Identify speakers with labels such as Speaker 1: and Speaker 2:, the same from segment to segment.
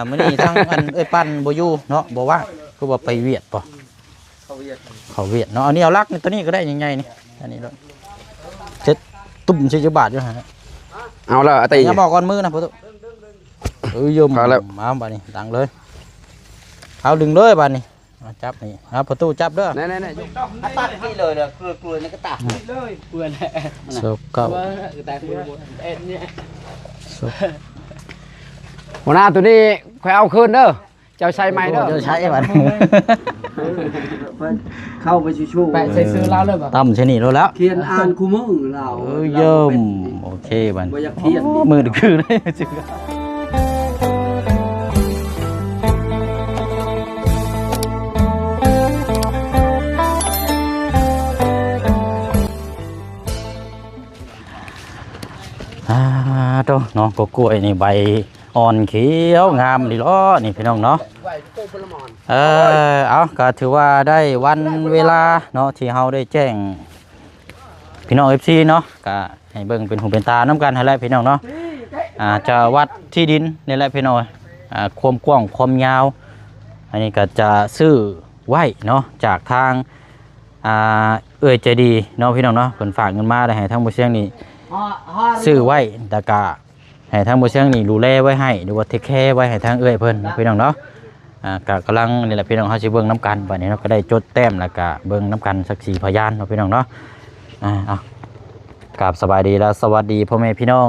Speaker 1: มื้อนี้ทั้งอันปั้นบ่อยู่เนาะบ่ว่าคือว่าไปเวียดป่ะเขาเวียดเนาะอันนี้เอาลักนี่ตัวนี้ก็ได้ใหญ่ๆนี่อันนี้ด้วยเจ็ดตุ่ม40 บาทอยู่ฮะ
Speaker 2: เอาแล้วตี
Speaker 1: อย่าบอกก่อนมือนะพ่อตุ๊ยมแล้วมาบัดนี้ดังเลยเอาดึงเลยบัดนี้จับนี่เอาประตูจับเด้อ
Speaker 2: แน่
Speaker 3: ตัดที่เลยกลัวนี่ก็ตัดเลยเปื่อนแหละ
Speaker 1: ศพเก่า
Speaker 3: แต่เอ็นเนี่ย
Speaker 2: หัวหน้าตัวนี้ใครเอาคืนเด้อเจ้าใช้ไหมเด้อ
Speaker 1: เจ้าใช้บัด
Speaker 3: เข้าไปชูๆแปะใส่ซื้อแล้วเลยแบบ
Speaker 1: ตั้มใช่นี่รู้แล้ว
Speaker 3: เขียนอ่านคู่มือเรา
Speaker 1: เยิ่มโอเคบัดมือดึกคืนเลยจือน้องก็กล้วยนี่ใบอ่อนเขียวงามดีล้อนี่พี่น้องเนาะเอาก็ถือว่าได้วันเวลาเนาะที่เฮาได้แจ้งพี่น้อง FC เนาะก็ให้เบิ่งเป็นหูเป็นตาน้ำกันให้แล้วพี่น้องเนาะจะวัดที่ดินนี่แหละพี่น้องความกว้างความยาวอันนี้ก็จะซื้อไว้เนาะจากทางใจดีเนาะพี่น้องเนาะเพิ่นฝากเงินมาได้ให้ทางบ่เชียงนี่ซื้อไว้แต่ก็ให้ทางบ่เชียงนี่ดูแลไว้ให้หรือว่าเทคแคร์ไว้ให้ทางเพิ่นพี่น้องเนาะก็กำลังนี่แหละพี่น้องเฮาสิเบิ่งน้ำกันบัดนี้เนาะก็ได้จดแต้มแล้วก็เบิ่งน้ำกันสัก4พยานเนาะพี่น้องเนาะเอากราบสบายดีแล้วสวัสดีพ่อแม่พี่น้อง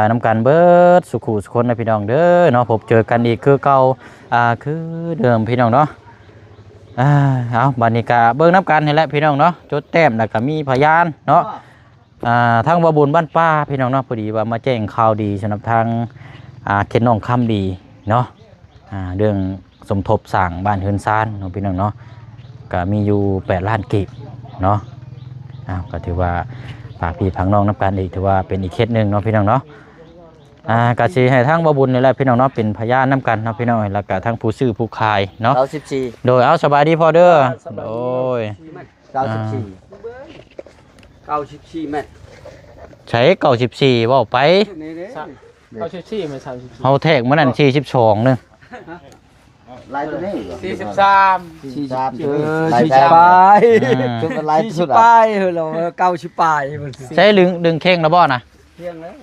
Speaker 1: น้ำกันเบิดสุขุสุคนนะพี่น้องเด้อเนาะพบเจอกันอีกคือเก่าคือเดิมพี่น้องเนาะเอาบัดนี้ก็เบิ่งน้ำกันนี่แหละพี่น้องเนาะจดแต้มแล้วก็มีพยานเนาะทั้งบ่บุญบ้านป้าพี่น้องเนาะพอดีว่ามาแจ้งข่าวดีสำหรับทางเขตหนองคำดีเนาะเรื่องสมทบสร้างบ้านเฮือนซานเนาะพี่น้องเนาะก็มีอยู่8 ล้านกีบเนาะก็ถือว่าฝากพี่พังน้องน้ำกันอีกถือว่าเป็นอีกเคสหนึ่งเนาะพี่น้องเนาะก็สิให้ทั้งบ่บุญนี่แหละพี่น้องเนาะเป็นพยานน้ำกันเนาะพี่น้องแล้วก็ทั้งผู้ซื้อผู้ขายเนาะโดยเอาสบายดีพอเด้อโดย
Speaker 3: 94 เมตร
Speaker 1: ใช้94ว่าไป
Speaker 3: 94ไม่34
Speaker 1: เฮาแทกมื้อนั้น42นึง
Speaker 3: ลายตัวนี้
Speaker 2: 43ลายไป
Speaker 3: คือเป็นลายสุดอ่ะเรา90ปลาย
Speaker 1: ใช้ดึงเข่งแล้วบ่น่ะ
Speaker 3: เพียง
Speaker 2: เลย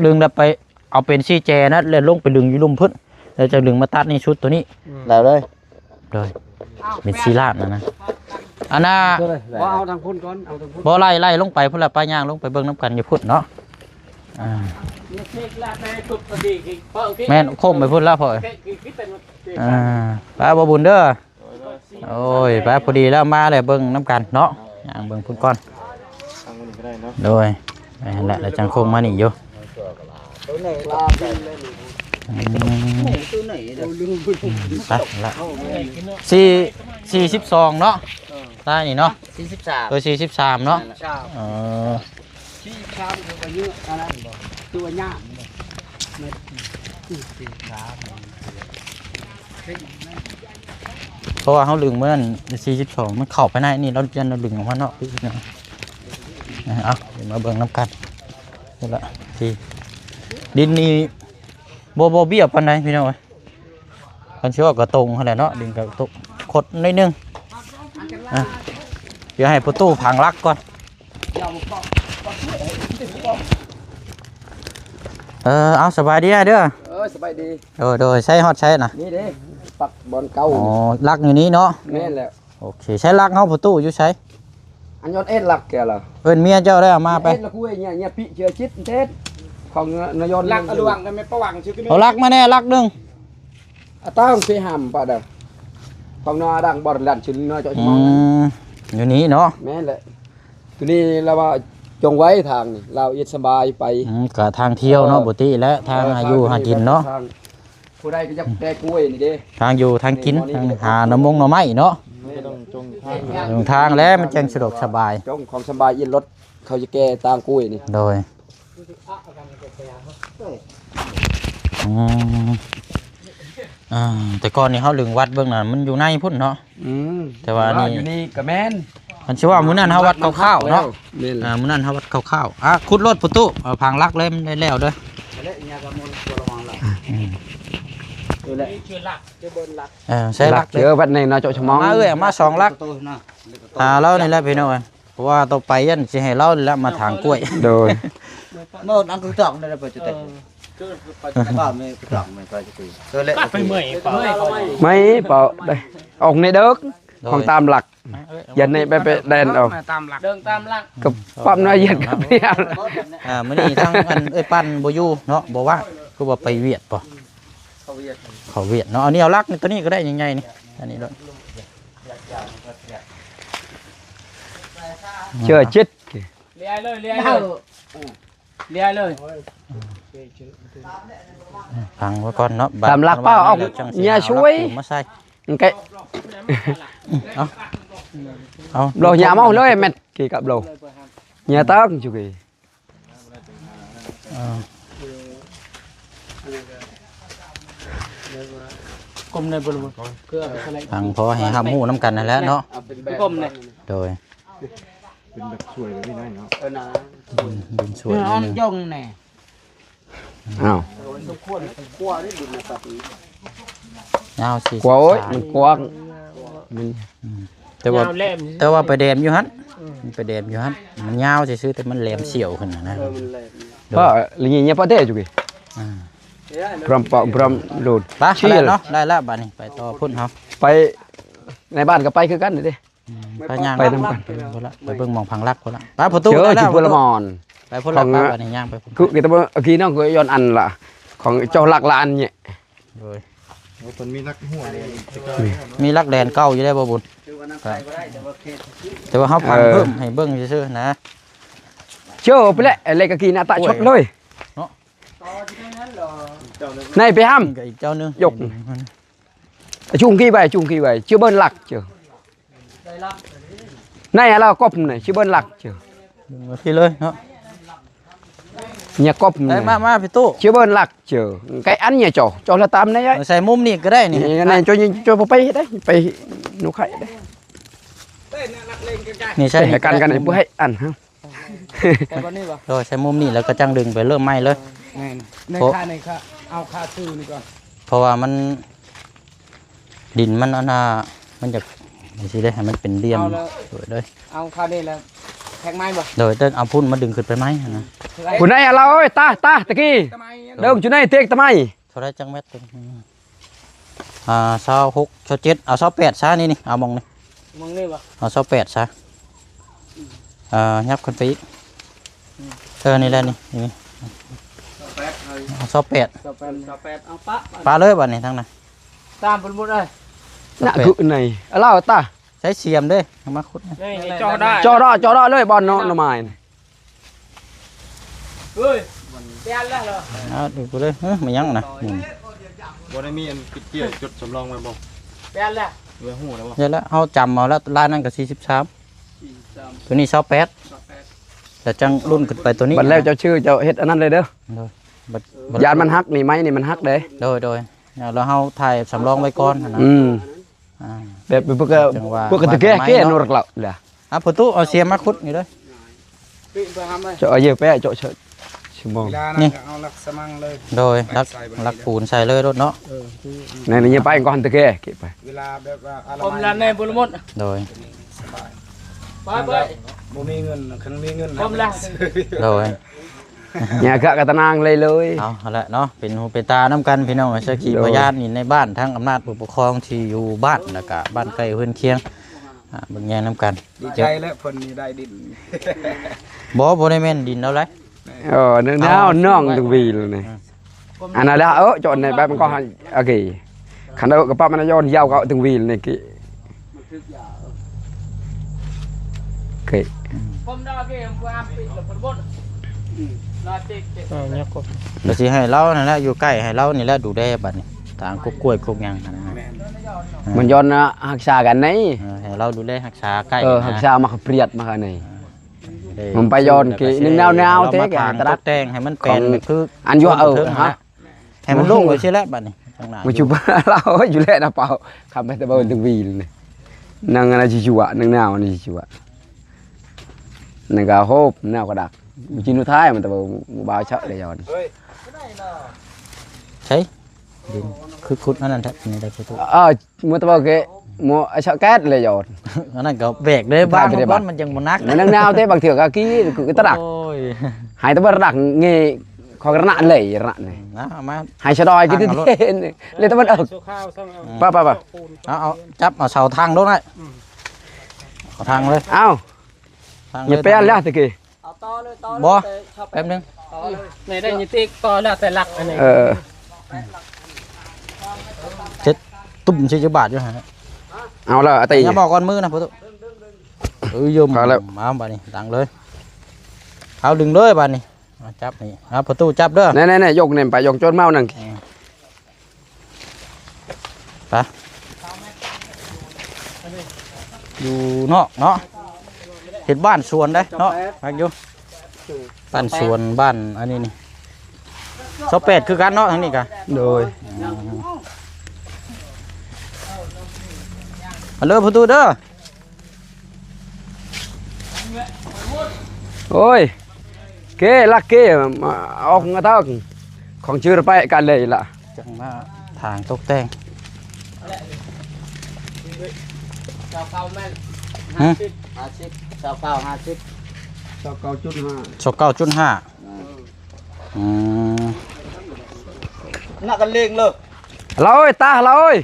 Speaker 1: ดึงแล้วไปเอาเป็นซี่แจนะแล้วลงไปดึงอยู่ลุ่มพึ่นแล้วจะดึงมาตัดนี่ชุดตัวนี้
Speaker 2: แล้วเลย
Speaker 1: เป็นซีลาดนะอันน่ะ
Speaker 3: ว่าเอาทางพุ่นก่อนเอาทางพุ่น
Speaker 1: บ่ไล่ลงไปพุ่นละป้าย่างลงไปเบิ่งน้ำกันอยู่พุ่นเนาะแม่นโค้งไปพุ่นแล้วพ่อป้าบ่บุญเด้อโอ้ยป้าพอดีแล้วมาเลยเบิ่งน้ำกันเนาะย่างเบิ่งพุ่นก่อนโดยนั่นแหละแล้วจังโค้งมานี่อยู่ไปละ42เนาะได้นี่เนาะ43เนาะ
Speaker 3: 43ก็เยอะอะไรบ่ตัวหญ้า
Speaker 1: เพราะว่าเขาดึงเมื่อ42มันเข้าไปในนี่เราเรียนเราดึงออกมาเนาะเอาเดี๋ยวมาเบิ่งน้ำกันนี่ละที่ดินนี่โบเบี้ยปานใดพี่น้องเอ้ยคันชื่อว่าก็ตรงเท่าไหร่เนาะดินก็ตกขดนิดนึงเดี๋ยวให้ประตูพังลักก่อนเอาสบายดีเด้อ
Speaker 3: สบายดี
Speaker 1: โดยใช้ฮอดใช้น่ะ
Speaker 3: นี่เด้ปักบอลเก่า
Speaker 1: ลักอยู่นี้เนาะ
Speaker 3: แม่นแล้ว
Speaker 1: โอเคใช้ลักเฮาประตูอยู่ใช้
Speaker 3: อันยอดเอ็ดลักแกล่ะ
Speaker 1: เพิ่นเมียเจ้าได้เอามาไป
Speaker 3: เอ็ดละคุยเนี่ยปิเชื่อชิดเท็ดของนายนลักอลวังกันไม่ประวังชื่อ
Speaker 1: เอาลักมาแน่ลักนึง
Speaker 3: ต้องไปหำป่ะเด้อของนอดังบอลลันชื่อนอจอยมอง
Speaker 1: อยู่นี้เนาะ
Speaker 3: แม่นแหละตัวนี้เราว่าจงไว้ทางนี่เราเย็นสบายไป
Speaker 1: ก็ทางเที่ยวเนาะบุตรีและทางอยู่หากินเนาะ
Speaker 3: ผู้ใดก็จะแก้กล้วยนี่เด้
Speaker 1: ทางอยู่ทางกินทางหาหน่อไม้เนาะจงทางแล้วมันจังสะดวกสบาย
Speaker 3: จงของสบายยินรถเขาจะแก้ตามกล้วยนี่
Speaker 1: โดยแต่ก่อนนี่เขาลึงวัดเบื้องนั้นมันอยู่ในพุ่นเนาะแต่ว่านี่
Speaker 3: อยู่นี่กับแม่น
Speaker 1: มันชื่อว่ามื้อนั้นเขาวัดข้าวๆเนาะมื้อนั้นเขาวัดข้าวๆขุดรถประตูพังลักเลยมันได้แล้วเด้อ ใช่ลัก
Speaker 2: เจอวันนี้เนาะโจชมอง
Speaker 1: มามา2ลักเรานี่แหละพี่น้องเพราะว่าต่อไปยันสิให้เราแล้วมาถางกล้วย
Speaker 2: โดย
Speaker 4: เมื่อนั้นคือจ่องได้ไปจุดเตะบ้านไม่จ่องไม่ไปจุดตัวเล็กไปเมื่อยเปล่า
Speaker 2: ไม่เปล่าได้ออกในเด็กของตามหลักยันในไปแดนออก
Speaker 5: เดินตามหลัก
Speaker 2: กับความน้อยเย็นกับเนี่ย
Speaker 1: มื้อนี้ทั้งอันปั้นบ่อยู่เนาะบ่ว่าคือว่าไปเวียดป่ะเขาเวียดเนาะอันนี้เอาลักนี่ตัวนี้ก็ได้ใหญ่ๆนี่อันนี้ด้วย
Speaker 2: เชื่อจิต
Speaker 5: เลียเลยเลียเลยเลียเลย
Speaker 1: ฟังไว้ก่อนเนาะ
Speaker 2: ตามหลักเป้าออกเนี่ยช่วย
Speaker 1: มาใส่
Speaker 2: cái
Speaker 1: เอา
Speaker 2: đồ nhà mau lấy mệt kỳ cặp đồ nhà tao chú kỳ
Speaker 5: กลมในบริเวณเกลืออะไร
Speaker 1: ฟังพอให้ห้ามหูน้ำกันนั่นแหละเนาะ
Speaker 5: กลมเนี่ย
Speaker 1: โดย
Speaker 3: เป็นแบบสวยเลยพี่น้อยเนาะ
Speaker 1: ดินสวย
Speaker 5: อ่อน
Speaker 1: นิดนึง
Speaker 5: ย่องแน่
Speaker 2: nào
Speaker 1: ยาวสิ
Speaker 2: quá ối mình quăng mình
Speaker 1: แต่ว่าไปแดมอยู่ฮั่นไปแดมอยู่ฮั่นมันยาวซื่อๆแต่มันแหลมเสียวขึ้นนะ
Speaker 2: có là gì nhá có thể chú kỳ prom prom lụt
Speaker 1: ไปแล้วเนาะได้แล้วบัดนี้ไปต่อพุ่นเฮา
Speaker 2: bay này bạn có bay cứ cắt này đi
Speaker 1: ไปย่าง
Speaker 2: ไปนำกัน
Speaker 1: ไปพุ่นละไปเบิ่งหมองพังลักพุ่นละไปประตูได้
Speaker 2: chơi
Speaker 1: แล้
Speaker 2: chỉ
Speaker 1: ว
Speaker 2: vừa là mòn
Speaker 1: ไปพุ่นละไปบัดนี้ย่างไปพุ่น
Speaker 2: cứ cái tao kia nó cứ yon ăn là còn cho lạc là ăn nhẹ
Speaker 1: โดย
Speaker 3: คนมีนักหัวเลย
Speaker 1: มีลักแดนเก่าอยู่ได้บ่บุญแต่ว่าเฮาพังเพิ่มให้เบิ่งซื่อๆนะ
Speaker 2: chưa với lại lấy cái kia nãy tại chốt thôi
Speaker 1: Đó.
Speaker 2: này phải ham
Speaker 1: กับอีกเจ้านึง
Speaker 2: Dục. chung kia vậy chưa bơn lạc chưa này là cọp này chưa bơn lạc chưa
Speaker 1: ดึงมาที่เลยเนาะ
Speaker 2: nhà cọp
Speaker 1: ได้
Speaker 2: này
Speaker 1: มาพี่ตู้
Speaker 2: chưa bơn lạc chưa cái ăn nhà cho là tam đấy ấy
Speaker 1: ใส่มุมนี่ก็ได้นี่
Speaker 2: này cho bay đấy bay nó khậy đấy
Speaker 1: นี่ใช่
Speaker 2: để căn này bữa hay ăn không
Speaker 5: แต่วันนี้วะ
Speaker 1: โดยใช้มุมนี่แล้วก็จังดึงไปเริ่มไหม้เลย
Speaker 5: ในค่าเอาค่าซื้อนี่ก่อน
Speaker 1: เพราะว่ามันดินมันอันน่ะมันจะสิได้ให้มันเป็นเหลี่ยมโดยเลย
Speaker 5: เอาค่านี่แล้วแทงไม้บ่
Speaker 1: โดยเต้นเอาพุ่นมาดึงขึ้นไปไหมนะ
Speaker 2: của này là ơi ta ta kia đâu chỗ này tiếc ta mày
Speaker 1: เท่าไรจังเม็ดตึง26 27เอา28ซะนี่เอามองนี่
Speaker 5: มองนี่บ่
Speaker 1: เอา28ซะยับขึ้นไปอีกนี่แหละนี่เอา28
Speaker 5: ต่อไปเอาปะ
Speaker 1: ปลาเลยบัดนี้ทั้งนั้น
Speaker 5: ตามบนหมดเลย
Speaker 2: nạ cự này lao ta
Speaker 1: ใช้เสียมเด้เอามาขุด
Speaker 5: นี่จอได้
Speaker 2: cho đóเลยบอลnó mài này
Speaker 5: เฮ้ยเปลี่ยนแล้วเหรอ
Speaker 1: เอาดูไปเลยมันยังนะ
Speaker 3: บ่ได้มีอันปิดเกี่ยวจุดสำรองไว้บ่
Speaker 5: เปลี่ยนแล้ว
Speaker 3: เรือหูแล้วบ่
Speaker 1: เดี๋ยวแล้วเอาจำเอาแล้วลายนั่นก็43ตัวนี้28แต่จังรุ่นขึ้นไปตัวนี้
Speaker 2: bật leo cho chưa cho hết ăn đây đó
Speaker 1: บัด
Speaker 2: dànมันฮักนี่ไม้นี่มันฮักเด้
Speaker 1: โดยเราเฮาถ่ายสำรองไว้ก่อนนะ
Speaker 2: แบบพวก
Speaker 1: จังหวะ
Speaker 2: พวกตะเกียเกี้ยนรักเราแหละ
Speaker 1: ประตูเอาเสียมมาขุดนี่เลย
Speaker 5: ปิดไปทำเลย
Speaker 2: cho ở dưới bé choชั่วโมง
Speaker 1: นี่
Speaker 5: เอาหลักสมังเลย
Speaker 1: โดยลักปูนใส่เลยรถเนาะ
Speaker 2: này là như bay con tะเกียkịpไป
Speaker 3: เวลาแบบว่าอะไร
Speaker 5: ผมละในบนหมด
Speaker 1: โดย
Speaker 5: ไปไป
Speaker 3: บ่มีเงินคันมีเงิน
Speaker 5: ผมละ
Speaker 1: โดย
Speaker 2: nhà gạ cả tân angเลยเลย
Speaker 1: เอาละเนาะเป็นหูเป็นตาน้ำกันพี่น้องสักขีพยานนี่ในบ้านทั้งอำนาจผู้ปกครองที่อยู่บ้านแล้วก็บ้านใกล้เพื่อนเคียงเบิ่งแยงน้ำกัน
Speaker 3: ดีใจแล้วเพิ่นนี่ได้ดิน
Speaker 1: บ่ได้แม่นดินเอาไร
Speaker 2: nào nong từng vì luôn này anh là chọn này bayมันก็โอเคขันเอากระเป๋ามันย้อนยาวก็từng vì này kì kì
Speaker 5: ผมได้เกมความปิดบนหมดรอติด
Speaker 1: เนี่ยก็เดี๋ยวสิให้เรานั่นแหละอยู่ใกล้ให้เรานี่แหละดูแลบัดนี้ทางกกล้วยกกหยังนั่นนะ
Speaker 2: มันย้อนหักษากันนี่
Speaker 1: ให้เราดูแลรักษาใกล้
Speaker 2: หักษามาเปรียดมากันนี่มันไปย้อนกี่นึงแนวเท่แก
Speaker 1: ตรัดแต่งให้มันเป็นคือ
Speaker 2: อันยั่วฮะ
Speaker 1: ให้มันลงไว้ใช่แล้วบัดนี้ข้างหน้า
Speaker 2: มาชุบเราอยู่แล้วนะเปล่าคำไปตะบนtừng vì này năng là chỉ chùa năng nào này chỉ chùa năng cả hộp nào cả đặc chỉ nuôi thái mà tao bao chợ để rồi
Speaker 1: ใช่ดินคือขุดอันนั้นแท้นี่ได้ประตู
Speaker 2: mua tao cái mua sợ kétเลยยอด
Speaker 1: อันนั้นก็แบกได้บ้างบ้านมันยังบ่นัก
Speaker 2: มันนาวthế bằng thửa cái cái tao đặt
Speaker 1: โอ้ย
Speaker 2: hai tao bắt đặt nghề khó cái nạn lẩy nạn này
Speaker 1: นะเอามา
Speaker 2: hai xe đòi cái thứ thế lên tao bắt ở
Speaker 5: ข้าวต้องเอา
Speaker 2: ba
Speaker 1: เอาจับเอาเสาทางด้วยนะเอาทางเลย
Speaker 2: ao
Speaker 1: ทาง
Speaker 2: อย่าไปอันแล้วตะกี้
Speaker 3: เอาต่อเลยต่อ
Speaker 1: บ่แป๊บนึง
Speaker 5: ในได้ยินติ๊กต่อแล้วแต่หลักอันนี้
Speaker 1: เจ็ดตุ่มสิบาทอยู่ฮะ
Speaker 2: ao là tì
Speaker 1: อย่าบอกก่อนมือนะพ่อตุยม
Speaker 2: เอาแล้ว
Speaker 1: มาบาดนี้ตังเลยเอาดึงเลยบาดนี้เอาจับนี่เอาพ่อตู้จับเด้อ
Speaker 2: này này này dục này phải dục cho mau nè
Speaker 1: ไปอยู่นอกเนาะเห็นบ้านสวนได้เนาะฟังอยู่บ้านสวนบ้านอันนี้นี่สเป็ดคือกันเนาะทั้งนี้กัน
Speaker 2: rồi
Speaker 1: มาเลยพ่อตู้เด้อ
Speaker 2: ôi kê là kê mà ông người ta còn chưa phải cả lệ là
Speaker 1: จังมาทางตกแต่ง
Speaker 3: ชาวเก่าแม่น
Speaker 1: ฮะ
Speaker 3: 50ชาวเก่า50ชาวเก่าจุด5
Speaker 1: สก9.5
Speaker 3: น่ากันเลงเลิก
Speaker 2: lôi ta lôi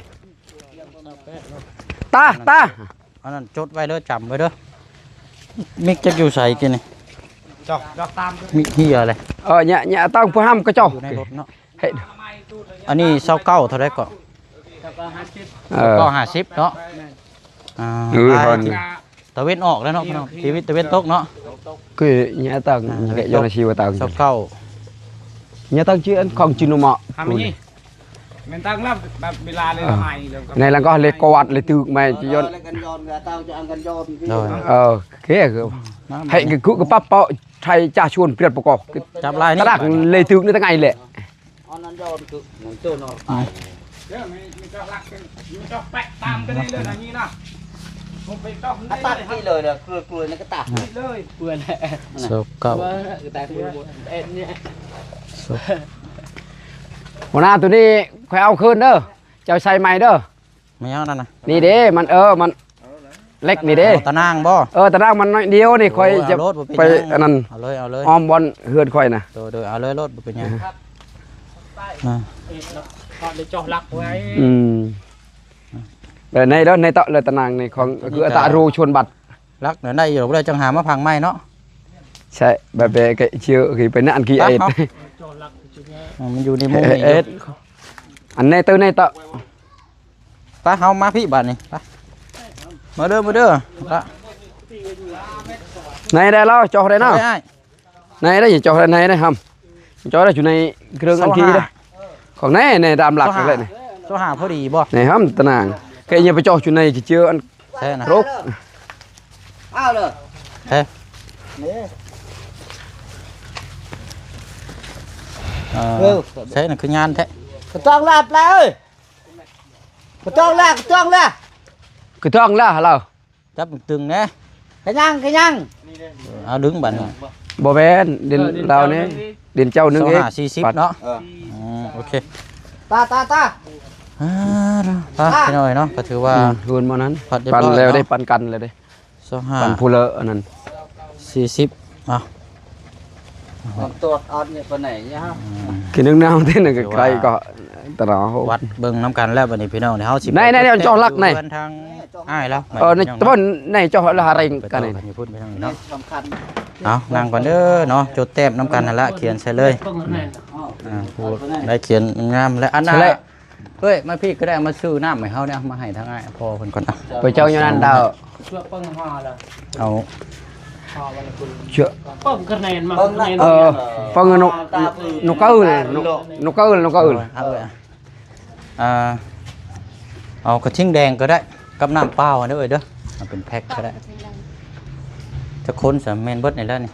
Speaker 2: ta ta
Speaker 1: อันนั้นจดไว้เด้อจำไว้เด้อมิกจะอยู่ใส่กินนี่
Speaker 5: จอกตาม
Speaker 1: มิกเฮียอะไร
Speaker 2: nhẹ nhẹ tao phải ham cái
Speaker 1: อยู่ใน
Speaker 2: trò
Speaker 1: รถเนาะ
Speaker 2: hệ
Speaker 1: อันนี้29เท่าไรก่อนก็50เนาะได้ตะเวนออกแล้วเนาะพี่น้องชีวิตตะเวนตกเนาะ
Speaker 2: cái nhẹ tao để cho nó chiều tao
Speaker 1: 29
Speaker 2: nhẹ tao chứ còn chưa nó mọ
Speaker 5: ทำอย่างนี้มันตั้งรับแบบเวลาเลยทำไมเลย
Speaker 2: này là có lấy quạt lấy từ mày chỉ
Speaker 3: ย้อน
Speaker 2: cho
Speaker 3: กันย้อนกับเต้าจะอังกันย้อน
Speaker 1: rồi
Speaker 2: cái hệ cái cụ cái bắp bọ thay cha chuồn biệt bọc cỏ
Speaker 1: จับลายนี่
Speaker 2: ta đặt lấy từ nữa ta ngày lệ
Speaker 3: อันนั้นย้อนคือหนังเจ้านอน
Speaker 5: เดี๋ยวมันจะรักกันมันจะแปะตามกันเลยอย่างนี้นะผมไปต้อง
Speaker 3: ตัดที่เลยเนี่ยกลัวนี่ก็ตัด
Speaker 5: เลยเปื่อนแหละ
Speaker 1: 29
Speaker 3: แต่กลัวเอ็ดเนี่ย
Speaker 2: หัวหน้าตัวนี้ใครเอาคืนเด้อเจ้าใส่ใหม่เด้อ
Speaker 1: ไม่เอานั่นนะ
Speaker 2: นี่เด้มันมันเล็กนี่เด้
Speaker 1: ตะนางบ่
Speaker 2: แต่ร่างมันน้อยเดียวนี่ค่อยจะ
Speaker 1: เอารถบ่เป็น
Speaker 2: ไป
Speaker 1: หยัง
Speaker 2: อันนั้น
Speaker 1: เอาเลยเอาเลย
Speaker 2: ออมบอลเฮือนค่อยนะ
Speaker 1: โดยเอาเลยรถบ่เป็นหยัง
Speaker 5: họ để cho lắc với
Speaker 2: แต่ในเด้อในเตาะเลยตะนางในของคือตะรูชวนบัตร
Speaker 1: รักเดี๋ยวได้อยู่บ่ได้จังหามาพังไม้เนาะ
Speaker 2: ใช่แบบไก่เชื่อคือเป็นอันกี่
Speaker 1: ไป
Speaker 2: เอ็ด
Speaker 1: เอา มันอยู่ในมุมนี้
Speaker 2: เอ็ดอันในเตาในเตาะ
Speaker 1: ไปเฮามาพี่บัดนี้ไปมาเด้อละ
Speaker 2: ในได้แล้วจอได้เนาะ
Speaker 1: ได้
Speaker 2: ในได้อย่าจอได้ในได้ทำจอได้อยู่ในเครื่องอันกี่ได้ของในในตามหลักเลยนี่
Speaker 1: โซหาพอดีบ่
Speaker 2: ในห้ำตะนางแกอย่าไปจออยู่ในกี่เชื่ออัน
Speaker 1: ใช่นะ
Speaker 2: รก
Speaker 3: เอาเลย
Speaker 1: ใช่
Speaker 3: นี่
Speaker 1: ใช่น่ะคืองานแท้
Speaker 3: กระจ้องลาบแล้วกระจ้องลากระจ้องลา
Speaker 2: คือท้องแล้วเรา
Speaker 1: จับตึงๆนะ
Speaker 3: ขยังขยัง
Speaker 1: เอาดึงบัดนี้
Speaker 2: บ่แม่นเดินเราเนี่ยเดินเจ้านึง
Speaker 1: โซ
Speaker 2: เอง
Speaker 1: หา40เนาะโอเค
Speaker 3: ตา
Speaker 1: พี่น้อยเนาะก็ถือว่า
Speaker 2: คืนมานั้น
Speaker 1: ผัดเรียบ
Speaker 2: ปัน
Speaker 1: ร้อย
Speaker 2: แล้ว
Speaker 1: เนาะ
Speaker 2: ได้ปันกันเลยได้
Speaker 1: โซหา
Speaker 2: ปันผู้เลอะอันนั้น
Speaker 1: 40เอา
Speaker 3: ตัวออนเนี่ยคนไหนเนี่ยฮะ
Speaker 2: คือนึงแนวที่นึงใครก็ตะหนอ
Speaker 1: วัดเบิ่งน้ำกันแล้วบัดนี้พี่น้องเดี๋ยวเฮาสิ
Speaker 2: ไหนๆๆจอลักไหน
Speaker 1: เดิทางอ้ายแล้ว
Speaker 2: ในตะบนในจอละอะไรกัน
Speaker 1: นี่
Speaker 2: นี่
Speaker 1: อยู่พุ่นไปทางนี้เนาะ
Speaker 3: สำคัญ
Speaker 1: เอานั่งก่อนเด้อเนาะจดแต้มน้ำกันนั่นละเขียนใส่เลยพูดได้เขียนงามแล้วอันน่ะเฮ้ยมาพี่ก็ได้มาซื้อน้ำให้เฮาเนี่ยมาให้ทางอ้ายพอเพิ่นก่อนเอา
Speaker 2: ไปเจ้าอยู่นั่นดาว
Speaker 5: ช่วยเปิ้งห่อเลย
Speaker 1: เอา
Speaker 5: ห่อวันละคุณ
Speaker 2: เชื่อ
Speaker 5: เปิ้งคะแนนมา
Speaker 2: ฟังนกเก้าเลยนกเก้าเลยนกเก้าเลย
Speaker 1: เอาเลยเอากระทิ่งแดงก็ได้กับน้ำเปล่าอันเด้อเด้อเอาเป็นแพ็คก็ได้จะค้นสามเมนเบิดในแล้วนี่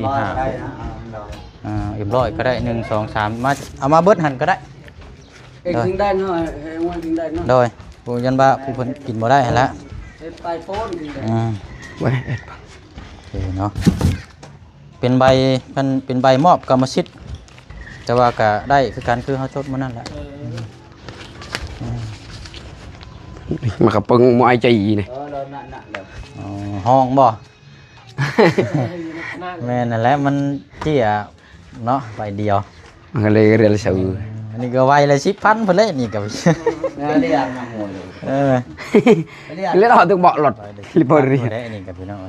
Speaker 1: 4 5
Speaker 3: ได้นะ
Speaker 1: เอ็มร้อยก็ได้1 2 3มาเอามาเบิดหันก็ได้
Speaker 3: เอ็งถึงได้เนาะเอ็งวันถึงได้เนาะ
Speaker 1: โดยผู้ยันบ่าผู้เพิ่นกินบ่ได้หั่นละ
Speaker 3: เอ็งไปโฟน
Speaker 2: ไว้
Speaker 1: โอเคเนาะเป็นใบมอบกรรมสิทธิ์ แต่ว่าก็ได้คือกันคือเฮาจดมื้อนั้นแหละ
Speaker 2: มันก็ปึงมวยใจนี่
Speaker 4: แล้วนั่นแล้ว
Speaker 1: อ๋อห้องบ่ แม่นั่นแหละมันเจี้ยเนาะใบเดียว
Speaker 2: มันก็เลยเรียนซื่อ
Speaker 1: อันนี้ก็ไวละ10,000เพิ่นเลยนี่ก็
Speaker 4: เรียกมาหัวเลย
Speaker 1: เออ
Speaker 2: เรียนเอาตึกเบาะรถลิบรี
Speaker 1: ได้นี่กับพี่น้อง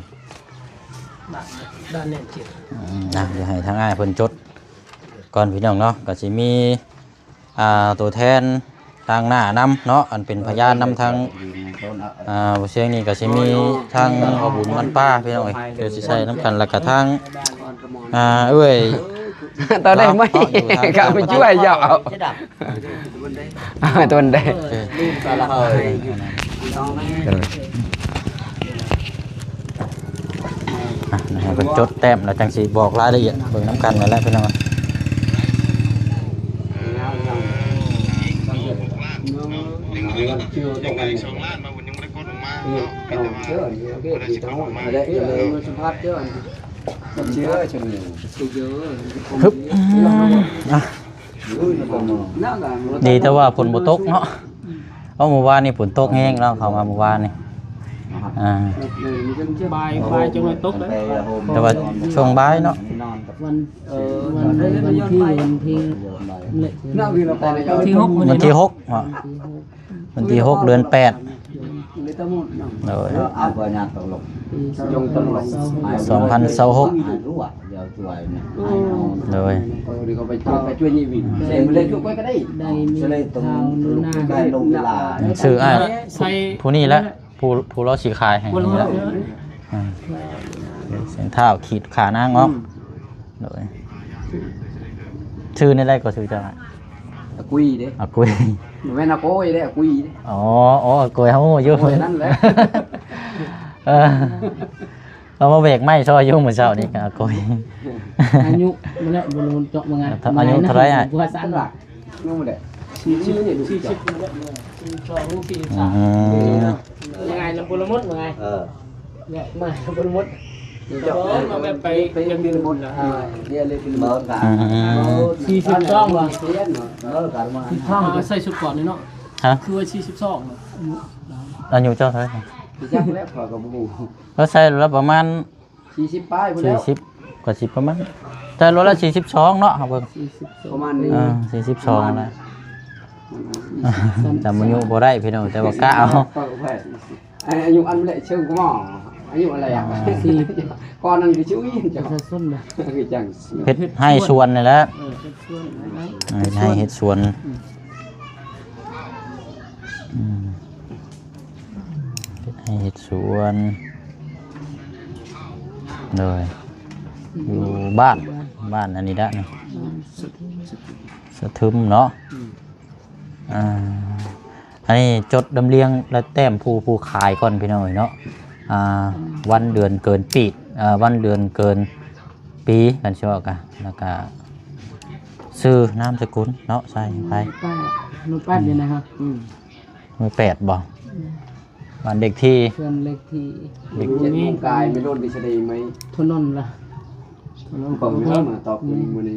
Speaker 1: นะเดี๋ยวให้ทางอ้ายเพิ่นจดก่อนพี่น้องเนาะก็สิมีตัวแทนทางหน้านำเนาะอันเป็นพยานนำทางบ่เสียงนี่ก็สิมีทางอบุญมันป้าพี่น้องเอ้ยเดี๋ยวสิใช้น้ำกันแล้วก็ทางเอ้ย
Speaker 2: ตอนได้ไหมก็ไปช่วยเหยาะ
Speaker 4: จะดับ
Speaker 2: ตัวได้
Speaker 4: ลืมตาละเฮ้ย
Speaker 1: ให้เพิ่นจดแต้มแล้วจังสิบอกรายละเอียดเบิ่งน้ำกันนั่นแหละพี่น้อง ฮึบดีแต่ว่าฝนบ่ตกเนาะเอาเมื่อวานนี่ฝนตกแห้งแล้วเข้ามาเมื่อวานนี่
Speaker 5: บายจงเลยตกเลย
Speaker 1: แต่ว่าช่วงบ่ายเนาะ
Speaker 5: วันที่6
Speaker 1: วันที่6อ่ะวันที่6เดือน8โดย
Speaker 4: เอาไปงานตกลง
Speaker 1: 2026
Speaker 4: รู้อ่ะเดี๋ยวช่วยเนี่ย
Speaker 1: โดย
Speaker 3: เขาไปช่วยยี่วินเสร็จเลยช่วยก็ได้
Speaker 4: จะเลยตรงใกล้ลงเวลา
Speaker 1: ชื่ออ้าย
Speaker 5: ใส่
Speaker 1: ผู้นี้แหละผู้เราสิขายให้
Speaker 5: บน
Speaker 1: นี่
Speaker 5: หัว
Speaker 1: แหละเส้นเท้าขีดขานางออกโดยชื่อนี่ได้ก็ชื่อจัง
Speaker 3: กุยเด้
Speaker 1: อากุย
Speaker 3: แม่นโก้ยเด้กุย
Speaker 1: อ๋ออากุยเฮาอยู่
Speaker 3: นั่นแหละ
Speaker 1: เออเรามาเบรกไม้ซอยอยู่มื้อเช้านี่ก็อากุย
Speaker 5: อายุมันแล้วบนเจาะมาไง
Speaker 1: อายุเท่าไหร่อ่ะ
Speaker 5: กูว่าสั้นหลัก
Speaker 3: นู่นแหละ
Speaker 5: 40เนี่ยดู40ยังไงลำบุรมุดมาไงเนี่ยมาลำบุรมุดมาแบบไปยังดินมุดแล้ว
Speaker 4: เรียนเลยเป็นเบอร์กัน
Speaker 5: 42ว่ะ
Speaker 4: เบอร์กันมา
Speaker 5: ใส่ชุดก่อนนี่เนาะ
Speaker 1: ฮะ
Speaker 5: คือว่า42
Speaker 1: อายุเจ้าเท่าไหร่
Speaker 3: จักแล้วพอกับบู
Speaker 1: เราใส่รถประมาณ
Speaker 3: 40ป้ายพุ่นแล้ว
Speaker 1: 40กว่า10ประมาณแต่รถละ42เนาะครับเบิ่ง
Speaker 3: ประมาณนี้
Speaker 1: 42นะจำอายุบ่ได้พี่น้องแต่ว่ากะเอา
Speaker 3: อายุอันแหละเชิงก็หมออายุอะไรอ่ะก่อนนั้นคือชื่อยินจัง
Speaker 5: จะส้นเลย
Speaker 3: คือจัง
Speaker 1: เฮ็ดให้สวนนี่แหละ
Speaker 5: เป็นส่วนไหน
Speaker 1: ให้เฮ็ดสวนให้เฮ็ดสวนเลยอยู่บ้านอันนี้ได้เนาะสะทึมเนาะอันนี้จดดำเลียงและแต้มผู้ขายก่อนพี่น้อยเนาะวันเดือนเกินปีวันเดือนเกินปีกันชั่วกันแล้วก็ชื่อนามสกุลเนาะใส่ไป
Speaker 5: นุ่นป้าเนี่ยนะครับ
Speaker 1: มือ8บ่วันเด็กที่
Speaker 5: เพื่อนเล็กที่
Speaker 3: เด็กเจ็ดโมงกายไม่โดนดิฉดีไหม
Speaker 5: ทนนล่ะทนน
Speaker 3: ผมไม่เข้ามาตอบมือนี้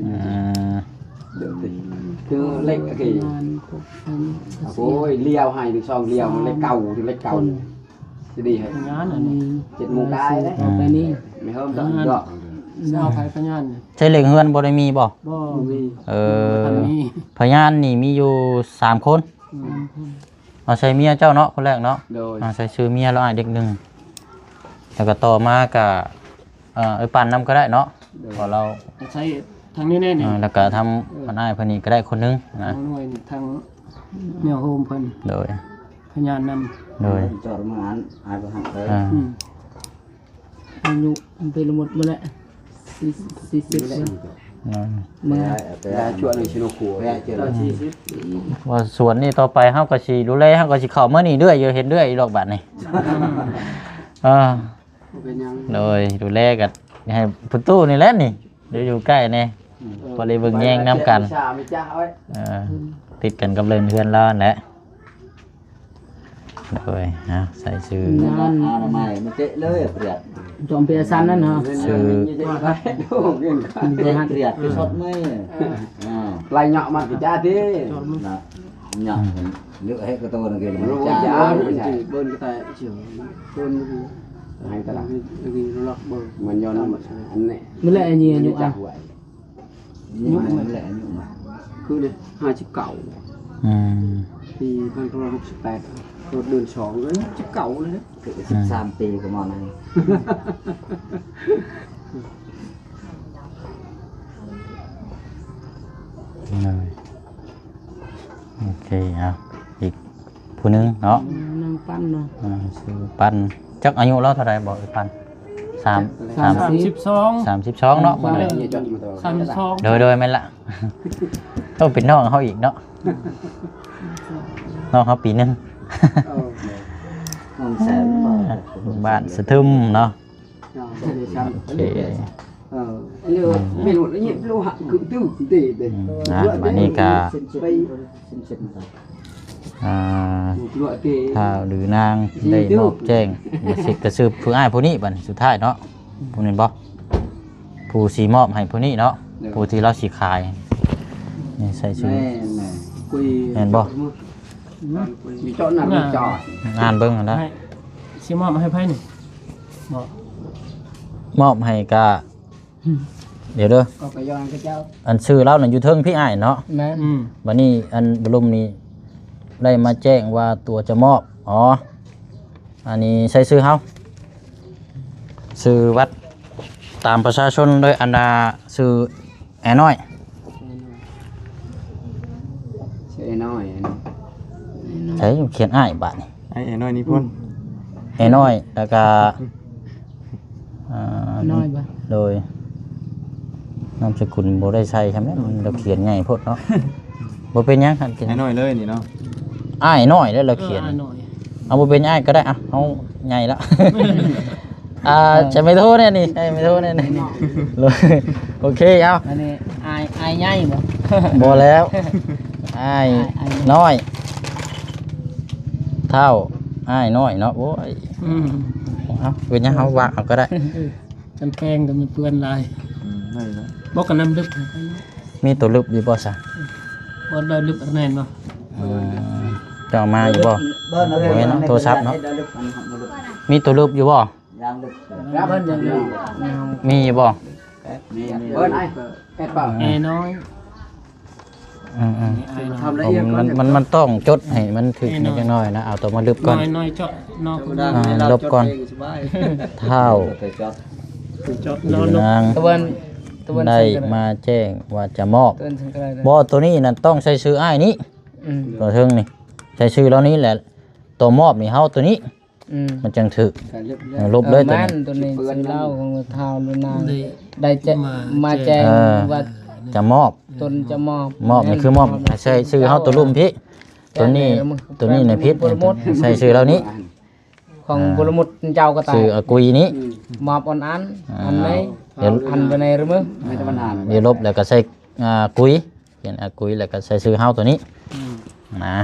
Speaker 3: เดี๋ยวติดคือเล็กอะไร
Speaker 5: งานครบ
Speaker 3: โอ้ยเลี้ยวให้ถึงช่องเลี้ยวมันเล็กเก่าถึงเล็กเก่าจะดีให้
Speaker 5: งานอันนี้
Speaker 3: 7 โมงกายเลย
Speaker 5: ไปนี่
Speaker 3: ไม่เพิ่มดอกดอก
Speaker 5: เอาไปพยาน
Speaker 1: ใช่เหล็กเฮือนบ่ได้มีบ่
Speaker 5: บ่
Speaker 3: มี
Speaker 5: ทันนี้
Speaker 1: พยานนี่มีอยู่3คนเอาใส่เมียเจ้าเนาะคนแรกเนาะ
Speaker 3: โดย
Speaker 1: ใส่ชื่อเมียแล้วเด็กหนึ่งแล้วก็ต่อมาก็ปั่นน้ำก็ได้เนาะพอเรา
Speaker 5: ใช้ทางนี้แน่นี่
Speaker 1: แล้วก็ทำมันอ้ายเพิ่นนี่ก็ได้คนหนึงนะ
Speaker 5: หน่วยทางแนวโฮมเพิ่น
Speaker 1: โดย
Speaker 5: พยานน
Speaker 1: โดย
Speaker 4: จอดมาหายไปหันเลย
Speaker 5: อายุมันเป็นหมดมาแล้ว40แล้วมา
Speaker 3: แต่ช่วยในชิโนคุ
Speaker 4: แพ้เจอ
Speaker 1: ว่าสวนนี่ต่อไปเฮาก็สิดูแลเฮาก็สิเข้ามานี่เรื่อยอยู่เห็นเรื่อยดอกบัดนี่
Speaker 3: เป็นยัง
Speaker 1: โดยดูแลกันให้พุ่นตู้นี่แหละนี่เดี๋ยวอยู่ใกล้นี่พอได้เบิ่งแย่งน้ำกัน
Speaker 3: ชาไม่จ้าไว้
Speaker 1: ติดกันกับเรือนเพื่อนแล้วนั่นแหละ rồi sai sư
Speaker 4: ทำไมมันเจ๊เลยเปรียด
Speaker 5: จอมเปียซันนั่นเหรอ
Speaker 1: sư
Speaker 4: เจ๊เปรียดไปสดไหม
Speaker 3: lại nhọ mặt của cha thế
Speaker 4: หยอกเลือกให้กระตัวนึงกินมัน
Speaker 3: rồi
Speaker 4: จ้า
Speaker 3: cha
Speaker 5: bên cái tay chiều bên
Speaker 3: hay ta làm
Speaker 5: cái lọt bờ
Speaker 3: mình do nó mà anh này
Speaker 5: mới lại nhiều nhục à
Speaker 4: ยุ่งมันแหละยุ่งมา
Speaker 5: cứ đi 2 chiếc cẩu thì ban công 68 rồi đường 2 đấy chiếc cẩu đấy
Speaker 4: คือ13 ปีก็มองนั่น
Speaker 1: rồi okอีกผู้หนึงเนาะ
Speaker 5: năng pan rồi
Speaker 1: ชื่อปันจักอายุเราเท่าไหร่บอกอีกปัน32เนาะบ่ได้
Speaker 3: như cho mà tôi
Speaker 1: โดยไม่นละ ต้องเป็นน้องเขาอีกเนาะน้องเขาปีหนึง
Speaker 4: มันแสบ
Speaker 1: บ้านสะทึมเนาะ โอเค
Speaker 3: như mình một cái nhịp lô hạng cự tư tỷ để
Speaker 1: นะวันนี้ก็
Speaker 3: loại kề
Speaker 1: ถ้าหรือนางได้มอบแจ้งอย่าสิกระซืบผู้อ้ายผู้นี้บัดนี้สุดท้ายเนาะผู้นี้บ่ผู้สีมอบให้ผู้นี้เนาะผู้ที่เราสิขายนี่ใส่ชื่อ
Speaker 4: แม่แม่
Speaker 5: quỳ
Speaker 1: แม่นบ่
Speaker 3: vì chỗ nào mình trò
Speaker 1: งานเบิ่งกันนะ
Speaker 5: xí mọ mà hay phai này bỏ
Speaker 1: มอบให้กะเดี๋ยวเด้อ
Speaker 3: có cái do cái cháu
Speaker 1: อันชื่อเราน่ะอยู่เทิงพี่อ้ายเนาะ
Speaker 5: mẹ
Speaker 1: บัดนี้อันบรมนี้ได้มาแจ้งว่าตัวจะมอบอ๋ออันนี้ใช้ชื่อเฮาชื่อวัดตามประชาชนโดยอันดาชื่อแอน้อย
Speaker 3: sẽ nói
Speaker 1: ใช้เขียนอ้ายบาดนี้
Speaker 2: ไอ้น้อยนี่พ่น
Speaker 1: แอน้อยแล้วก็อ่า
Speaker 5: nói bà
Speaker 1: โดยนามสกุลบ่ได้ใช้ใช่ไหมมันเราเขียนไงโพดเนาะ บ่เป็นหยังครับ
Speaker 2: ไอ้น้อยเลยนี่เนาะ
Speaker 1: อ้ายน้อยแล้วเราเขียน
Speaker 5: nội
Speaker 1: เอาบ่เป็นอ้ายก็ได้อ่ะเอาใหญ่แล้ว จะไม่โทษแน่นี่ไม่โทษแน่นี่เลยโอเคเอา
Speaker 5: anh này ai nhai mà
Speaker 1: บ่แล้วอ้ายน้อย เท่าอ้ายน้อยเนาะโอ้ยเอาเป็นหยังเฮาว่าเอาก็ได้
Speaker 5: chân keng thì mình vươn lại
Speaker 2: ได้แล้ว
Speaker 5: bóc cả năm đứt
Speaker 1: มีตัวลึกอยู่บ่ซะ
Speaker 5: bóc đôi đứt ở này mà
Speaker 1: จะเอามาอยู่บ่
Speaker 4: เบิ้ลเอาเลย
Speaker 1: โทรศัพท์เนาะ มีตัวลึกอยู่บ่
Speaker 4: ยางลึก
Speaker 5: bên dần dần
Speaker 1: มีอยู่บ่
Speaker 4: มี
Speaker 3: bữa nay hết bảo
Speaker 5: e nói
Speaker 1: อืม
Speaker 5: ai nói
Speaker 3: ทำละเอียดก่อน
Speaker 1: มันต้องจดให้มันถึกนิดจังน้อยนะเอาตัวมาลึกก่อน
Speaker 5: nói chọn nó cũng
Speaker 1: ลบก่อนเท่า
Speaker 4: เคยจอด
Speaker 5: chọn
Speaker 1: หรื
Speaker 5: nó
Speaker 1: อ
Speaker 5: lúc
Speaker 1: นาง
Speaker 5: bên
Speaker 1: ได้มาแจ้งว่าจะมอบ
Speaker 5: bên thằng cái này
Speaker 1: บ่ตัวนี้นั่นต้องใช้ชื่ออ้ายนี้ตัวเทิงนี่ใช้ชื่อแล้วนี้แหละตัวมอบนี่เฮาตัวนี้มันจังถึกลบเลยตัวนี้
Speaker 5: ตัวนี้ซื้อเหล้าของเท้าลูนางได้จะมาแจ้งว่า
Speaker 1: จะมอบ
Speaker 5: ตนจะมอบ
Speaker 1: มอบนี่คือมอบใช้ชื่อเฮาตัวลุ่มพี่ตัวนี้ในพิษใช้ชื่อแล้วนี้
Speaker 5: ของบุรุษเจ้าก็ตาย
Speaker 1: ชื่ออากุยนี้
Speaker 5: มอบอันอันไหน
Speaker 1: เดี๋ยว
Speaker 5: อันไปในหรือมั้ง
Speaker 3: mấy tao bán hàng
Speaker 1: เดี๋ยวลบแล้วก็ใส่กุยเขียนอากุยแล้วก็ใส่ชื่อเฮาตัวนี้นะ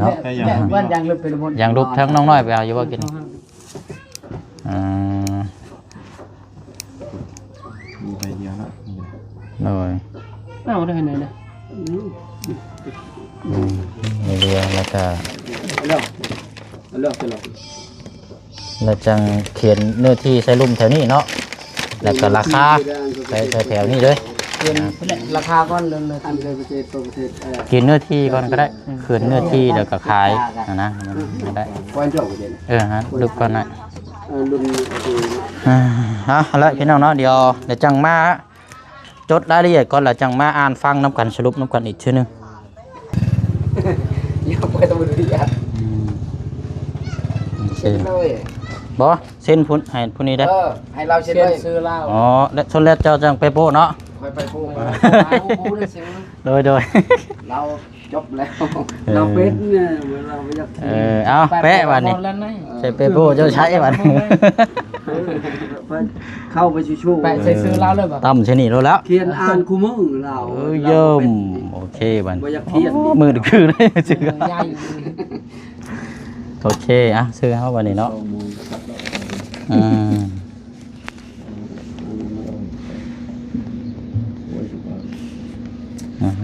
Speaker 1: เนาะ
Speaker 5: บ้านยังลึกไปหมด
Speaker 1: ยังรูปทั้งน้องน้อยไปเอาอยู่บ่กินอ่า
Speaker 2: มีใบเดียวแล้ว
Speaker 1: โดย
Speaker 5: เอาได้ไหนนะ
Speaker 1: เรียแล้วก็
Speaker 3: alo alo alo
Speaker 1: แล้วจังเขียนเนื้อที่ใส่ลุ่มแถวนี้เนาะแล้วก็ราคาใส่แถวนี้เลย
Speaker 5: เกินราคาก้อนเลย
Speaker 3: ăn cái thịt tôi thịt
Speaker 1: กินเนื้อที่ก่อนก็ได้คืนเนื้อที่แล้วก็ขายนะมันได้
Speaker 3: quan trọng của chuyện
Speaker 1: ฮะลึกก่อนนะ
Speaker 3: luôn thì
Speaker 1: เอาละพี่น้องเนาะเดี๋ยวจังมาจดรายละเอียดก่อนแล้วจังมาอ่านฟังน้ำกันสรุปน้ำกันอีกทีนึง
Speaker 3: nhiều quay tao đi ăn
Speaker 1: โอเค
Speaker 3: thôi
Speaker 1: บอเส้นพุ่นให้พุ่นนี้ได้
Speaker 3: hay lao
Speaker 5: เชี
Speaker 3: trên
Speaker 5: ยน
Speaker 3: đây
Speaker 5: ซื้อเหล้า
Speaker 1: อ๋อและชนแล้วเจ้าจังไปโป้เนาะ
Speaker 3: phải phu mà
Speaker 1: โดย
Speaker 3: lao chốc leo lao bếp lao bây giờ
Speaker 1: เอาแปะวันนี้
Speaker 5: แล้วนะ
Speaker 1: ใส่เปโป้เจ้าใช้วันนี้
Speaker 3: เข้าไปชูๆ
Speaker 5: แปะใส่ซื้อเราเลยบ่
Speaker 1: ตั้มชนิดแล้ว
Speaker 3: เขียนอ่านคู่มือเรา
Speaker 1: เยิ่มโอเคบัน
Speaker 3: บ่อยากเขียน
Speaker 1: มือคือได้ซื้อ
Speaker 5: ใหญ่
Speaker 1: โอเคอ่ะซื้อเฮาบัดนี้เนาะอืม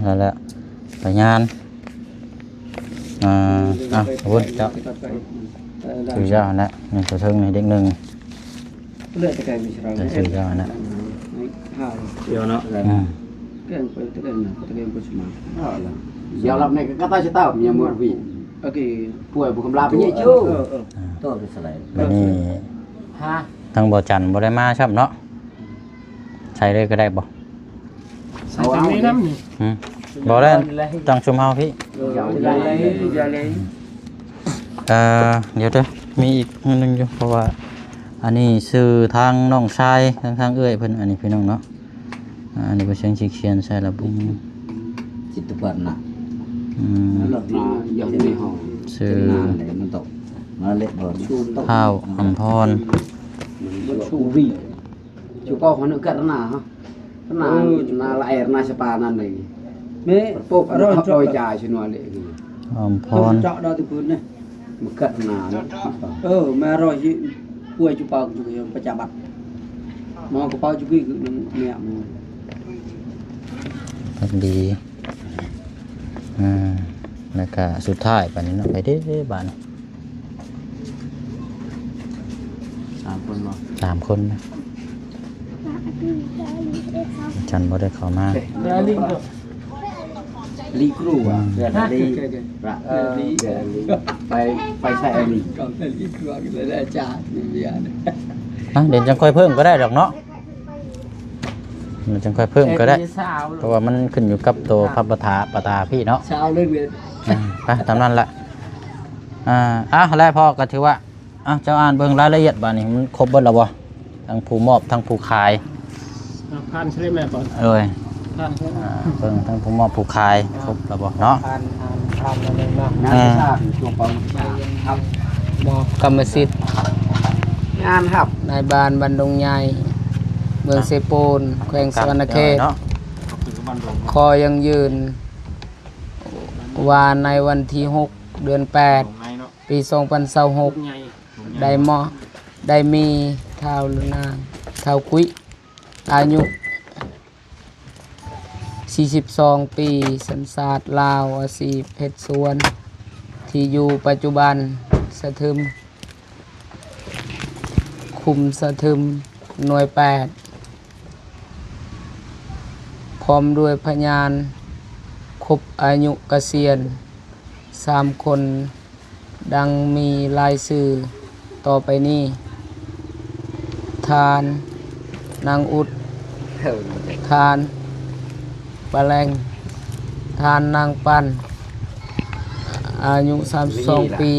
Speaker 1: แล้วแหละไปงานอ่ะวุ้นเจ้าซื้อเจ้านะนี่ตัวเทิงนี่เด็กหนึ่ง
Speaker 3: เลือดตะแกรงมีเรา
Speaker 1: จะซื้อเจ้านะ
Speaker 4: เดี๋ยวเนาะ
Speaker 1: อืม
Speaker 3: แกงไปตะแกรงตะแกรงไปสมาเดี๋ยวรับในก็ตาชะเต้ามีมือวิ่งโอเคป่วยบุกำลาไปเนี่ยชู้
Speaker 4: ตัวเป็นสไลด์
Speaker 1: บัดนี้
Speaker 5: ฮะ
Speaker 1: ทางบ่จันบ่ได้มาครับเนาะใช้เลยก็ได้บ่
Speaker 5: ใส่ตามนี้น้ำนี่
Speaker 1: อืมบ่ได้ต้องชุมเฮาพี่
Speaker 3: อย่าเลย
Speaker 1: เดี๋ยวเด้อมีอีกอันหนึงอยู่เพราะว่าอันนี้ชื่อทางน้องชายทางเอื้อยเพิ่นอันนี้พี่น้องเนาะอันนี้เป็นเสียงสิเขียนใส่ระบุ
Speaker 4: จิตตุปันน่ะ
Speaker 1: อืม
Speaker 3: หลบมาอย่างในห้อง
Speaker 1: ชื่อ
Speaker 4: มันตกมาเล็ดบอล
Speaker 1: ข้าวอำพร
Speaker 3: ชูวิ่งชูก็คนนึกกันนะฮะนาละเอร์นาสปานั่นเลยเม่ปุ๊บอร่อยโดยจ่ายชนวนเลย
Speaker 1: อำพร
Speaker 3: เจาะดาวที่พื้นเนี่ยมันกัดนาแม่อร่อยที่ป่วยจุปากจุกประจาบัดมองกระเป๋าจุกี้คือเนี่ยมัน
Speaker 1: เพิ่นดีแล้วก็สุดท้ายบัดนี้เนาะไปเด้อบัดนี้
Speaker 4: 3 คนเนาะ
Speaker 1: 3คนนะจันบ่ได้เข้ามา
Speaker 5: แล้วลิงก็
Speaker 3: ลีครูอ่ะ
Speaker 4: เดือนดีระ
Speaker 3: ไปใส่ลีก็ลีครูก็เลยอาจารย์นี่ย
Speaker 1: เดี๋ยวจังค่อยเพิ่มก็ได้ดอกเนาะเดี๋ยวจังค่อยเพิ่มก็ได้
Speaker 5: สาว
Speaker 1: เพราะว่ามันขึ้นอยู่กับตัวพระประธาพี่เนาะ
Speaker 3: เช้าเรื่องเรียน
Speaker 1: ไปตามนั้นแหละแล้วพ่อก็ถือว่าเจ้าอ่านเบิ่งรายละเอียดบ้านี่มันครบเบิดแล้วบ่ทั้งผู้มอบทั้งผู้ขาย
Speaker 5: พันใช่ไหมก่อน
Speaker 1: เอ้ย
Speaker 5: พันใช่ไหม
Speaker 1: เบิ่งทั้งผู้มอบผู้ขายครบแล้วบ่เนาะ
Speaker 5: พันอะไรเนาะ
Speaker 3: งานชาติช่วงปองครับ
Speaker 5: บอกกรรมสิทธิ์
Speaker 3: งานครับ
Speaker 5: นายบ้านบันดงใหญ่เมืองเซโปนแขวงสวรรณเขต
Speaker 1: เนาะ
Speaker 5: คอยังยืนว่าในวันที่ 6 เดือน 8 ปี 2026ได้มีเท้าลุนางเท้ากุ้ยอายุ 42 ปีสัญชาติลาวอาชีพเพชรสวน ที่อยู่ปัจจุบันสะทึม คุมสะทึมหน่วย 8 พร้อมด้วยพยานครบอายุเกษียณ3 คนดังมีรายชื่อต่อไปนี้ ทานนางอุด ทานปะแรง ทานนางปัน อายุ32 ปี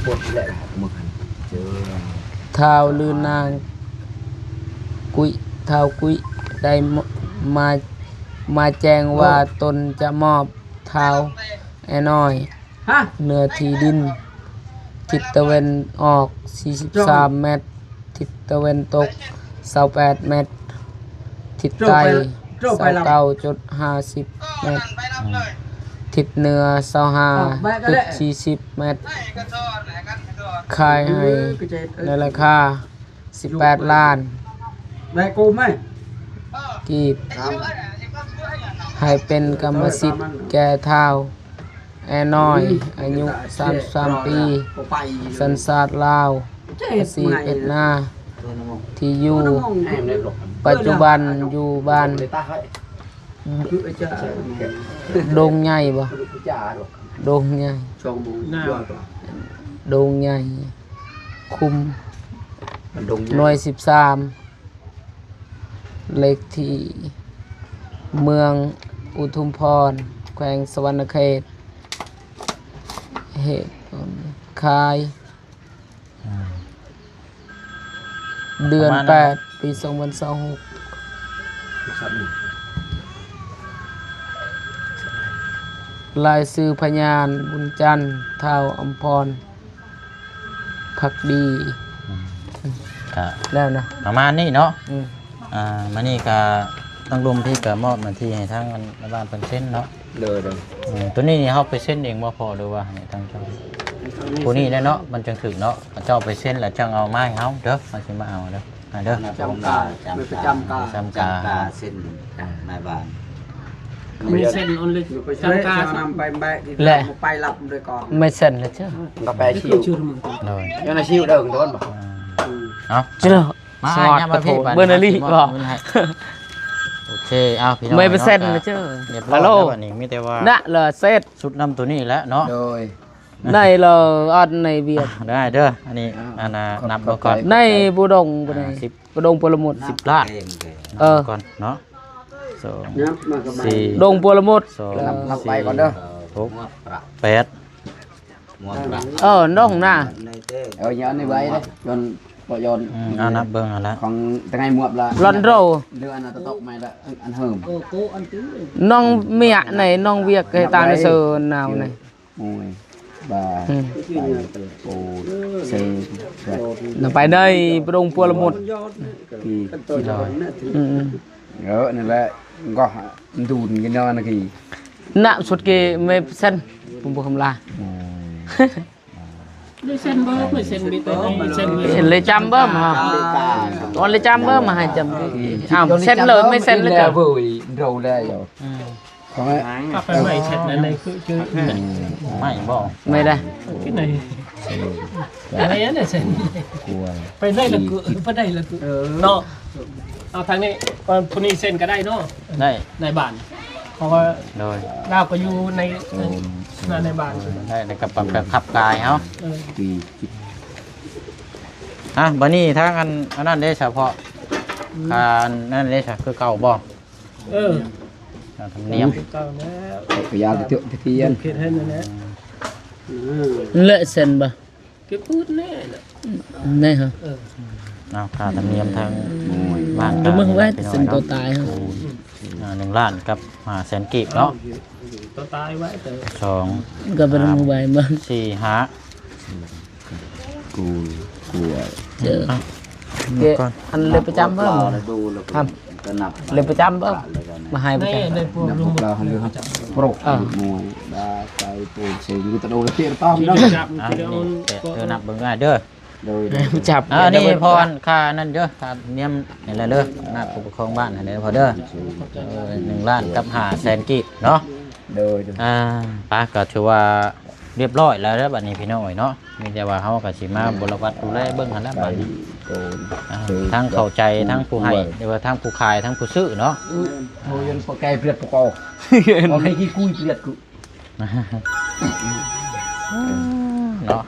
Speaker 4: ปวดแหละมึงเจอ
Speaker 5: ท้าวลือนางกุยท้าวกุยได้มาแจ้งว่าตนจะมอบท้าวแอน้อยเนื้อที่ดิน ทิศตะวันออก 43 เมตร ทิศตะวันตก 28 เมตร ทิศใต้ 29.50 เมตร ทิศเหนือ 25.40 เมตร ขายให้ในราคา 18 ล้าน
Speaker 3: ได้กูไหม
Speaker 5: กีบให้เป็นกรรมสิทธิ์แก่เท้าแอน้อย อายุ 33 ปี สัญชาติลาวอาชีพเอ็ดนาที่อยู่ปัจจุบันอยู่บ้านดงใหญ่บ่ดงใหญ่
Speaker 3: ช่องมูหน้า
Speaker 5: ดงใหญ่ คุม
Speaker 3: ดง
Speaker 5: หน่วย 13 เลขที่เมืองอุทุมพรแขวงสวรรณเขตเหตุคาย เดือน 8 ปี 2026 รายชื่อพยานบุญจันทร์เท้าอำพร พ พักดี
Speaker 1: ก็
Speaker 5: แล้วนะ
Speaker 1: ประมาณนี้เนาะ
Speaker 5: อืม
Speaker 1: มานี่ก็ต้องรวมที่ก็มอบหน้าที่ให้ทางรัฐบาลเพิ่นเซ็นเนาะ
Speaker 2: เลย
Speaker 1: ตัวนี้นี่เฮาไปเซ็นเองบ่พอหรือว่าให้ทางเจ้าผู้นี้แน่เนาะมันจังถึกเนาะเจ้าไปเซ็นแล้วจังเอามาให้เฮาเด้อเฮาสิมาเอาเด้อเด้อ
Speaker 3: จำกาไม่ประจำกา
Speaker 1: จำกา
Speaker 4: เส้นนายบ้าน
Speaker 5: ไม่เซ็นออนเลย
Speaker 3: ไปใช้ชานำไปแบกไปหลับโดยก่อน
Speaker 5: ไม่เซ็นเลยเจ้าก
Speaker 2: าแฟชิว
Speaker 1: โดย
Speaker 2: ยังชิวเดิมโดนบ่
Speaker 1: เอา
Speaker 5: เจ้า
Speaker 1: มา
Speaker 5: สอด
Speaker 1: ย่า
Speaker 5: ปะโถ
Speaker 1: พี่
Speaker 5: เบอร์นารี่บอก
Speaker 1: โอเคเอาพี่น้อง
Speaker 5: ไม่ไปเซ็นเลยเจ้า
Speaker 1: เรียบร้อยแล้วบัดนี้มีแต่ว่า
Speaker 5: น่ะเลยเซ็ต
Speaker 1: ชุดนำตัวนี้แล้วเนาะ
Speaker 2: โดย
Speaker 5: ในเราออนในเวียด
Speaker 1: ได้เด้ออันนี้อันน่ะนับเอาก่อน
Speaker 5: ในบุดงบุในบุดงปรมุด
Speaker 1: 10ล้าน
Speaker 5: เออ
Speaker 1: ก่อนเนาะสอง
Speaker 3: นับมากับ
Speaker 1: สี่
Speaker 5: ดงปรมุด
Speaker 1: สอง
Speaker 2: นับไปก่อนเด้อ
Speaker 1: หกแปด
Speaker 5: น้องน่ะ
Speaker 2: ย้อนนี่ไว้เด้ยนบ่ยน
Speaker 1: เอานับเบิ่งเอาละ
Speaker 2: ของตั้งไงหมวบละ
Speaker 5: ลอนโร
Speaker 2: เรืออันนั้นตกไม่ละอันเฮิม
Speaker 5: น้องเมียไหนน้องเวียกให้ตาในเซอร์นาวไหน
Speaker 2: มวยบา
Speaker 5: อืม
Speaker 2: ไปโอเซ
Speaker 5: น่ะไปในบุดงปรมุด
Speaker 2: กี
Speaker 5: อืม
Speaker 2: นั่นแหละก็ดูนกันเนาะนะกี
Speaker 5: น่ะสุดเกไม่เซ็นผมบอกคำลา
Speaker 6: ได้เส้นเบอร์ไม่เส้นบีเตอร์ไม่เส้นเบอร์
Speaker 5: เห็นเลยจำเบิ้มฮะตอนเลยจำเบิ้มมาให้จำอ้าวเซ็นเลยไม่เซ็นเลยจ้ะ
Speaker 2: เว้ยเราได้อยู่ของ
Speaker 6: กาแฟใหม่เช็ดนั่นเลยคือชื่อ
Speaker 1: ไม่บ่
Speaker 5: ไม่ได้
Speaker 6: ที่ไหนอะไรเนี่ยเส้น
Speaker 2: กลัว
Speaker 6: ไปได้ละกูไปได้ละกูเนาะเอาทางนี้ก่อนพนี้เส้นก็ได้เนาะ
Speaker 1: ได้
Speaker 6: ในบ้านเพราะว่า
Speaker 1: โดย
Speaker 6: เราก็อยู่ในบ้าน
Speaker 1: ได้ในกระปับกระขับกายเฮา
Speaker 2: กี
Speaker 1: บัดนี้ทางอันนั้นได้เฉพาะการนั่นได้เฉคือเก่าบ่
Speaker 6: เออ
Speaker 1: ธรรมเนียม
Speaker 6: เก่าแล้ว
Speaker 2: พยายามจะเทียน
Speaker 6: เขียนให้นั่นแหละ
Speaker 5: เละเซ็นบ่
Speaker 6: เก็บพูดแน่แหละ
Speaker 5: นี่ฮะ
Speaker 1: เอาค่าธรรมเนียมทางบ้าน
Speaker 5: ดูมึงไว้
Speaker 1: พี่น้อ
Speaker 5: เซ็นตัวตายฮะ
Speaker 1: 1 ล้านกับ500,000กีบเนาะ
Speaker 6: ตัวตายไว้แต่
Speaker 1: สอง
Speaker 5: ก็เป็นมือใบมัน
Speaker 1: สี่ห้า
Speaker 2: กลัว
Speaker 5: เจอเกอันเลยประจำเบิ้ม
Speaker 3: ดูแล้ว
Speaker 5: ทำเลยประจำเบิ้มมาให้ประ
Speaker 6: ใน
Speaker 5: จำ
Speaker 6: ในพวกลุง
Speaker 2: เราเรือโปรกมวยดาใจปูเสียงตะโดนเทียนต้อม
Speaker 6: ที่
Speaker 2: นั่ง
Speaker 6: จับ
Speaker 1: อ่ะ
Speaker 6: ที่
Speaker 1: นี่
Speaker 6: เอา
Speaker 1: เด้อนับเบิ่งง่ายเด้อ
Speaker 2: โดย
Speaker 5: จับ
Speaker 1: อันนี้พอค่านั่นเด้อค่าธรรมเนียมนี่แหละเด้อนับผู้ปกครองบ้านอันนี้พอเด้อ1 ล้านกับ500,000กีบเนาะ
Speaker 2: โดย
Speaker 1: ป้าก็ถือว่าเรียบร้อยแล้วบัดนี้พี่น้อยเนาะมีแต่ว่าเฮาก็สิมาบริวัตดูแลเบิ่งหั่นแหละบัดนี้
Speaker 2: โกน
Speaker 1: ทั้งเข้าใจทั้งผู้ให้หรือว่าทั้งผู้ขายทั้งผู้ซื้อเนาะ
Speaker 2: โอ้ยปกแกเปลียดปกอเอาให้กี่คุยเปลียดกู
Speaker 1: เนาะ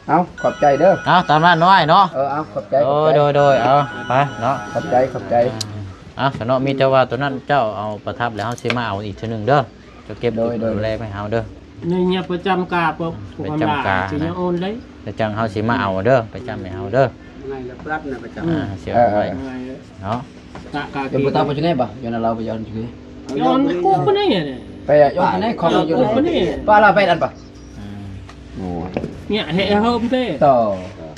Speaker 2: เอาขอบใจเด้อ
Speaker 1: เอาตามนั้นน้อยเนาะ
Speaker 2: เอาขอบใจ
Speaker 1: โดยเอาไปเนาะ
Speaker 2: ขอบใจขอบใจ
Speaker 1: สนอมีแต่ว่าตัวนั้นเจ้าเอาประทับแล้วเฮาสิมาเอาอีกทีนึงเด้อจะเก็บดูแลไปเฮาเด้อ
Speaker 6: เนี่ยประจำกาปุ๊บความด่าจะยังโอนเลย
Speaker 1: แล้วจังเฮาสิมาเอาเด้อไปจำให้เฮาเด้อ
Speaker 3: ไงแล้วรับนะประจำ
Speaker 1: เสียเอาไว้เนาะ
Speaker 6: กะกา
Speaker 2: เป็นประตูปัจจุบันป่ะย้อนเราไปย้อนจุด
Speaker 6: ย้อนกูปะเนี่ย
Speaker 2: ไปย้อนไหนของอยู่ป้าเราไปนั่นป่ะโอ้ย
Speaker 6: เนี่ยเฮ้เฮิมเต้
Speaker 2: ต่อ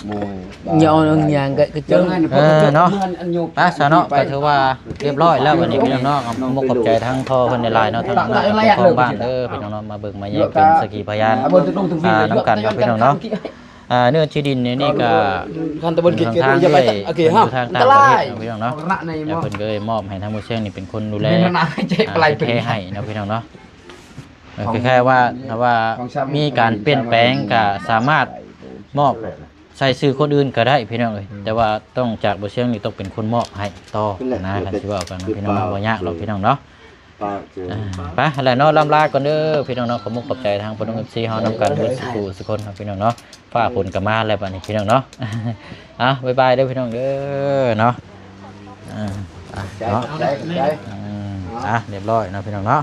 Speaker 2: มวย
Speaker 5: nhọ nhàng cái
Speaker 2: เจอ
Speaker 5: chân
Speaker 2: ไง
Speaker 1: เนาะสนอก็ถือว่าเรียบร้อยแล้ววันนี้พี่น้องๆมุกขอบใจทั้งพ่อเพิ่นในไลน์เนาะทั้งของบ้านเด้อพี่น้องๆมาเบิ่งมาแยกเป็นสักขีพยานน้ำกันกับพี่น้องเนาะเนื้อที่ดินนี่ก็
Speaker 2: คันตะบนกิจ
Speaker 1: ทาง
Speaker 2: จะไป
Speaker 1: ด้วย
Speaker 2: โอเคฮะ
Speaker 1: ทาง
Speaker 2: ตะ
Speaker 1: ต่างป
Speaker 2: ไล
Speaker 1: ระเทศพี่น้องเนาะ
Speaker 2: ระใน
Speaker 1: แล้ว
Speaker 2: มอ
Speaker 1: เพิ่นก็เลยมอบให้ทางผู้เชี่ยวนี่เป็นคนดูแล
Speaker 2: เป็นนาใจปลายเป็น
Speaker 1: เทให้นะพี่น้องเนาะแค่ว่าถ้าว่ามีการเปลี่ยนแปลงก็สามารถมอบใส่ซื้อคนอื่นก็ได้พี่น้องเอ้ยแต่ว่าต้องจากผู้เชี่ยวนี่ต้องเป็นคนมอบให้ต่อนะกันสิว่ากันพี่น้องเนาะบ่ยากหรอกพี่น้องเนาะไปอะไรเนาะลำลาก่อนเด้อพี่น้องเนาะขอมุกขอบใจทางพี่น้อง FC เฮานำกันเบิดสุขคนครับพี่น้องเนาะฟ้าฝนก็มาแล้วบัดนี้พี่น้องเนาะบ๊ายบายเด้อพี่น้องเด้อเนาะเนาะ
Speaker 2: ใจ
Speaker 1: เรียบร้อยเนาะพี่น้องเนาะ